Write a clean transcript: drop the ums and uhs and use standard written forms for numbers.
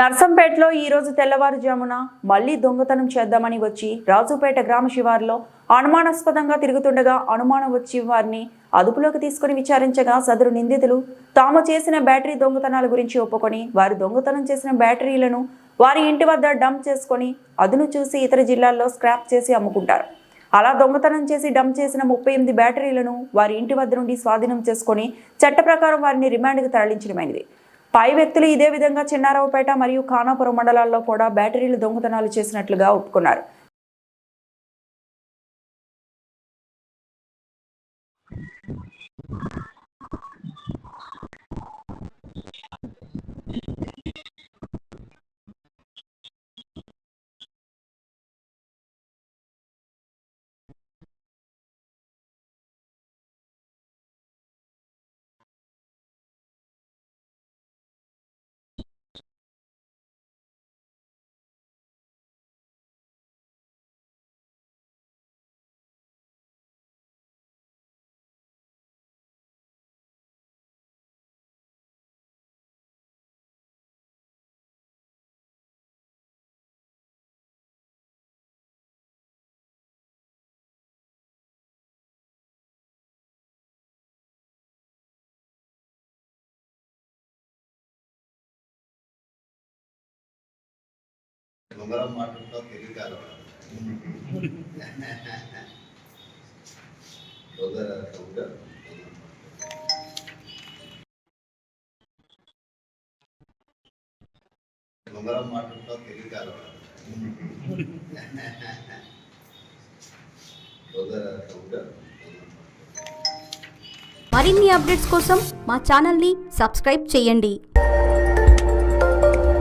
నర్సంపేటలో ఈ రోజు తెల్లవారుజామున మళ్లీ దొంగతనం చేద్దామని వచ్చి రాజుపేట గ్రామ శివారులో అనుమానాస్పదంగా తిరుగుతుండగా అనుమానం వచ్చి వారిని అదుపులోకి తీసుకుని విచారించగా సదరు నిందితులు తాము చేసిన బ్యాటరీ దొంగతనాల గురించి ఒప్పుకొని వారు దొంగతనం చేసిన బ్యాటరీలను వారి ఇంటి వద్ద డంప్ చేసుకొని అదును చూసి ఇతర జిల్లాల్లో స్క్రాప్ చేసి అమ్ముకుంటారు. అలా దొంగతనం చేసి డంప్ చేసిన 38 బ్యాటరీలను వారి ఇంటి వద్ద నుండి స్వాధీనం చేసుకొని చట్ట ప్రకారం వారిని రిమాండ్కు తరలించడమైనది. పై వ్యక్తులు ఇదే విధంగా చిన్నారావుపేట మరియు ఖానాపురం మండలాల్లో కూడా బ్యాటరీలు దొంగతనాలు చేసినట్లుగా ఒప్పుకున్నారు. ఉంగరం మాటలతో తెలియకాదు ఉంగరం మాటలతో తెలియకాదు మరిన్ని అప్డేట్స్ కోసం మా ఛానల్ని సబ్స్క్రైబ్ చేయండి.